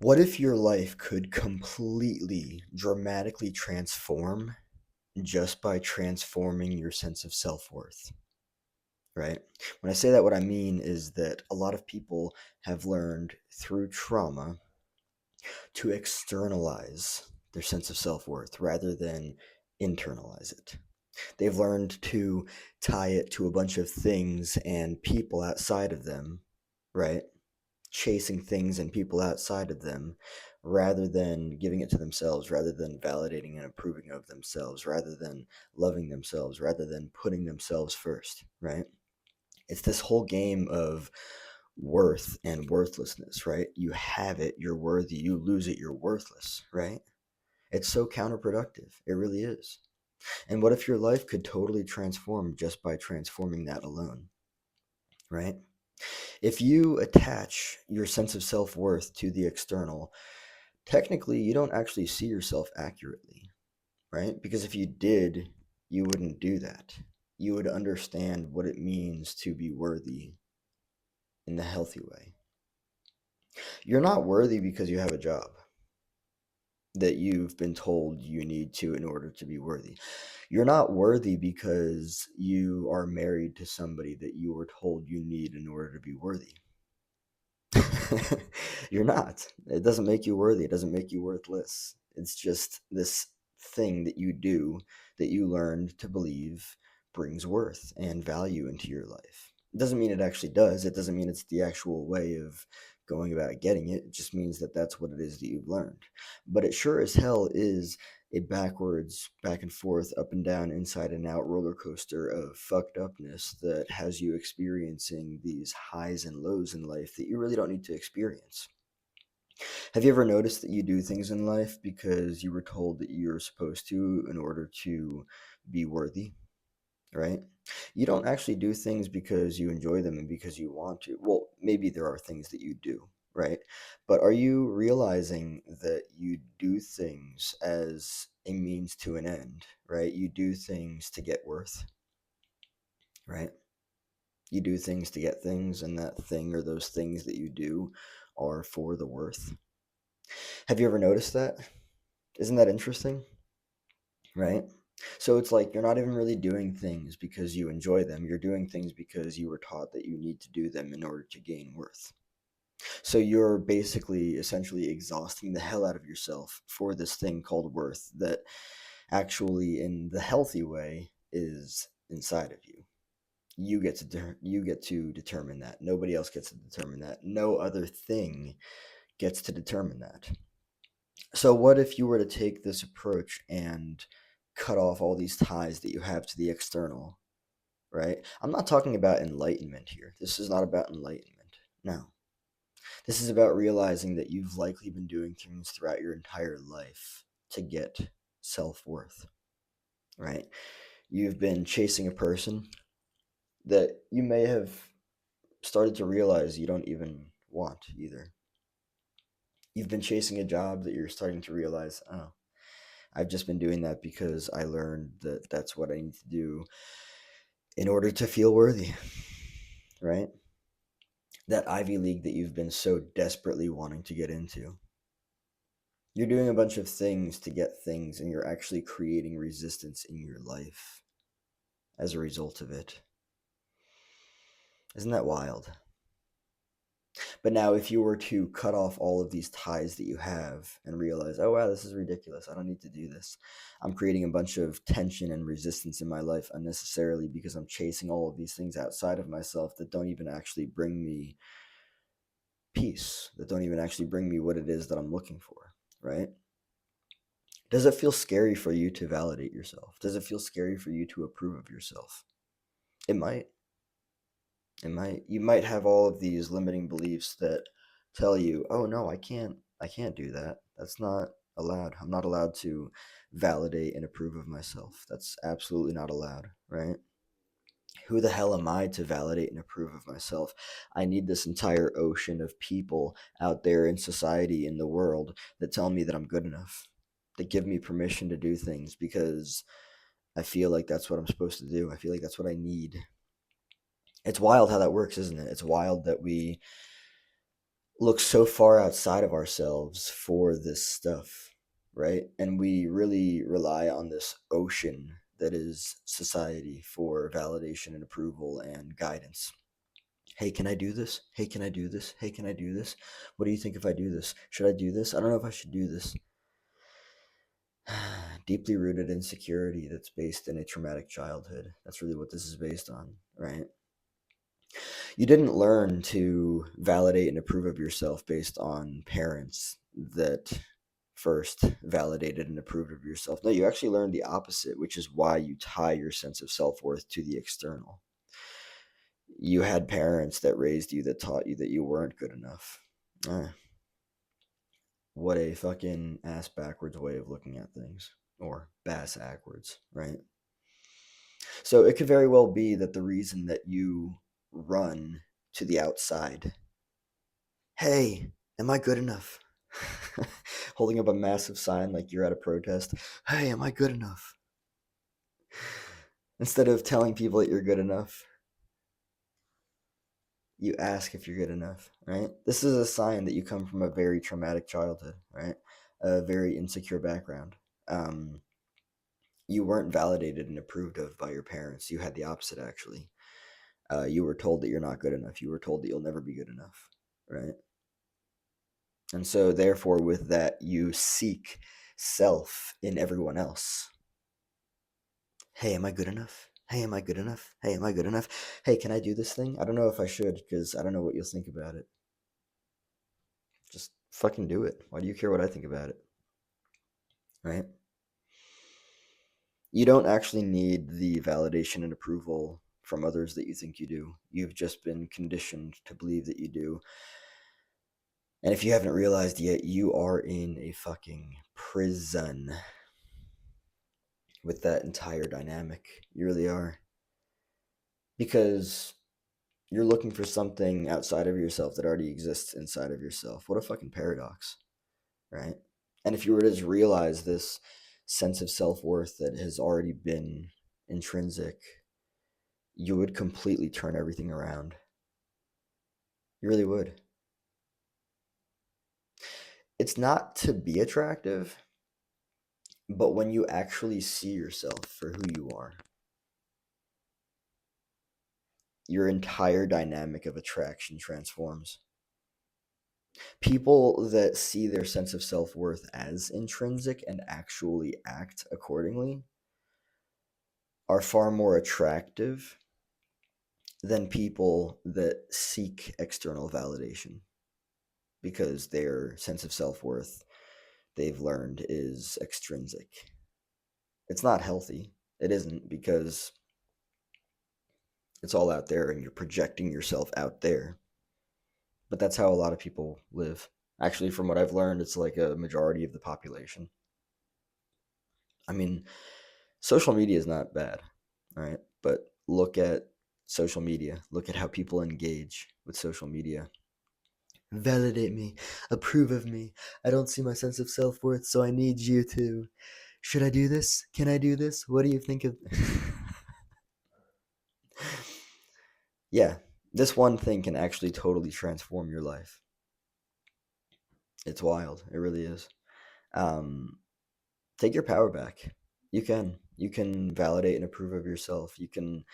What if your life could completely, dramatically transform just by transforming your sense of self-worth, right? When I say that, what I mean is that a lot of people have learned through trauma to externalize their sense of self-worth rather than internalize it. They've learned to tie it to a bunch of things and people outside of them, right? Chasing things and people outside of them rather than giving it to themselves, rather than validating and approving of themselves, rather than loving themselves, rather than putting themselves first, right? It's this whole game of worth and worthlessness, right? You have it, you're worthy. You lose it, you're worthless, right? It's so counterproductive. It really is. And what if your life could totally transform just by transforming that alone, right? If you attach your sense of self worth to the external, technically you don't actually see yourself accurately, right? Because if you did, you wouldn't do that. You would understand what it means to be worthy in the healthy way. You're not worthy because you have a job that you've been told you need to in order to be worthy. You're not worthy because you are married to somebody that you were told you need in order to be worthy. You're not. It doesn't make you worthy. It doesn't make you worthless. It's just this thing that you do that you learned to believe brings worth and value into your life. It doesn't mean it actually does. It doesn't mean it's the actual way of going about getting it. It just means that that's what it is that you've learned. But it sure as hell is a backwards, back and forth, up and down, inside and out roller coaster of fucked upness that has you experiencing these highs and lows in life that you really don't need to experience. Have you ever noticed that you do things in life because you were told that you're supposed to in order to be worthy, right? You don't actually do things because you enjoy them and because you want to. Well, maybe there are things that you do, right? But are you realizing that you do things as a means to an end, right? You do things to get worth, right? You do things to get things, and that thing or those things that you do are for the worth. Have you ever noticed that? Isn't that interesting? Right? So it's like you're not even really doing things because you enjoy them. You're doing things because you were taught that you need to do them in order to gain worth. So you're basically essentially exhausting the hell out of yourself for this thing called worth that actually in the healthy way is inside of you. You get to determine that. Nobody else gets to determine that. No other thing gets to determine that. So what if you were to take this approach and cut off all these ties that you have to the external, right? I'm not talking about enlightenment here. This is not about enlightenment. No. This is about realizing that you've likely been doing things throughout your entire life to get self-worth, right? You've been chasing a person that you may have started to realize you don't even want either. You've been chasing a job that you're starting to realize, oh, I've just been doing that because I learned that that's what I need to do in order to feel worthy, right? That Ivy League that you've been so desperately wanting to get into. You're doing a bunch of things to get things, and you're actually creating resistance in your life as a result of it. Isn't that wild? But now, if you were to cut off all of these ties that you have and realize, oh wow, this is ridiculous, I don't need to do this. I'm creating a bunch of tension and resistance in my life unnecessarily because I'm chasing all of these things outside of myself that don't even actually bring me peace, that don't even actually bring me what it is that I'm looking for, right? Does it feel scary for you to validate yourself? Does it feel scary for you to approve of yourself? It might. It might. You might have all of these limiting beliefs that tell you, "Oh no, I can't do that. That's not allowed. I'm not allowed to validate and approve of myself. That's absolutely not allowed, right? Who the hell am I to validate and approve of myself? I need this entire ocean of people out there in society, in the world, that tell me that I'm good enough, that give me permission to do things because I feel like that's what I'm supposed to do. I feel like that's what I need." It's wild how that works, isn't it? It's wild that we look so far outside of ourselves for this stuff, right? And we really rely on this ocean that is society for validation and approval and guidance. Hey, can I do this? Hey, can I do this? Hey, can I do this? What do you think if I do this? Should I do this? I don't know if I should do this. Deeply rooted insecurity that's based in a traumatic childhood. That's really what this is based on, right? You didn't learn to validate and approve of yourself based on parents that first validated and approved of yourself. No, you actually learned the opposite, which is why you tie your sense of self-worth to the external. You had parents that raised you that taught you that you weren't good enough. What a fucking ass backwards way of looking at things. Or bass backwards, right? So it could very well be that the reason that you run to the outside, hey, am I good enough? Holding up a massive sign like you're at a protest, hey, am I good enough? Instead of telling people that you're good enough, you ask if you're good enough, right? This is a sign that you come from a very traumatic childhood, right? A very insecure background. You weren't validated and approved of by your parents. You had the opposite, actually. You were told that you're not good enough. You were told that you'll never be good enough, right? And so, therefore, with that, you seek self in everyone else. Hey, am I good enough? Hey, am I good enough? Hey, am I good enough? Hey, can I do this thing? I don't know if I should because I don't know what you'll think about it. Just fucking do it. Why do you care what I think about it? Right? You don't actually need the validation and approval from others that you think you do. You've just been conditioned to believe that you do. And if you haven't realized yet, you are in a fucking prison with that entire dynamic. You really are. Because you're looking for something outside of yourself that already exists inside of yourself. What a fucking paradox, right? And if you were to just realize this sense of self-worth that has already been intrinsic, you would completely turn everything around. You really would. It's not to be attractive, but when you actually see yourself for who you are, your entire dynamic of attraction transforms. People that see their sense of self-worth as intrinsic and actually act accordingly are far more attractive than people that seek external validation because their sense of self-worth, they've learned, is extrinsic. It's not healthy. It isn't, because it's all out there and you're projecting yourself out there. But that's how a lot of people live. Actually, from what I've learned, it's like a majority of the population. I mean, social media is not bad, right? But look at social media. Look at how people engage with social media. Validate me, approve of me. I don't see my sense of self-worth, so I need you to. Should I do this? Can I do this? What do you think of? Yeah, this one thing can actually totally transform your life. It's wild. It really is. Um, Take your power back. You can. You can validate and approve of yourself. You can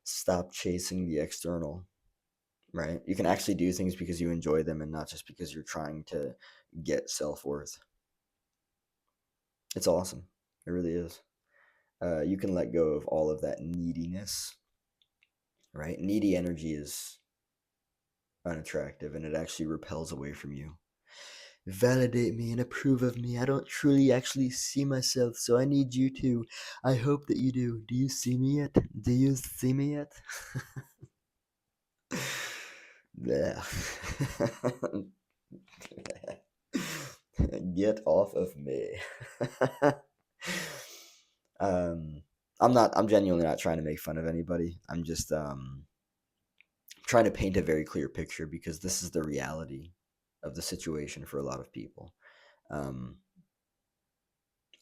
stop chasing the external, right? You can actually do things because you enjoy them and not just because you're trying to get self-worth. It's awesome. It really is. You can let go of all of that neediness, right? Needy energy is unattractive and it actually repels away from you. Validate me and approve of me. I don't truly actually see myself, so I need you to. I hope that you do. Do you see me yet? Do you see me yet? Yeah. Get off of me. um, I'm genuinely not trying to make fun of anybody. I'm just trying to paint a very clear picture because this is the reality of the situation for a lot of people. Um,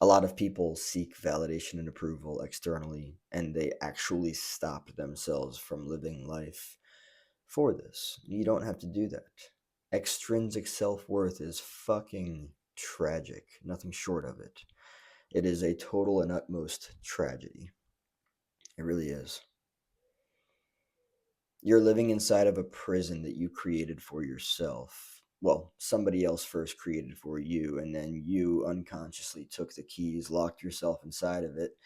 a lot of people seek validation and approval externally, and they actually stop themselves from living life for this. You don't have to do that. Extrinsic self-worth is fucking tragic. Nothing short of it. It is a total and utmost tragedy. It really is. You're living inside of a prison that you created for yourself. Well, somebody else first created for you, and then you unconsciously took the keys, locked yourself inside of it.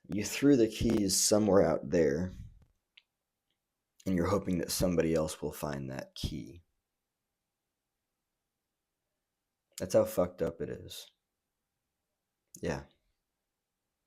You threw the keys somewhere out there, and you're hoping that somebody else will find that key. That's how fucked up it is. Yeah.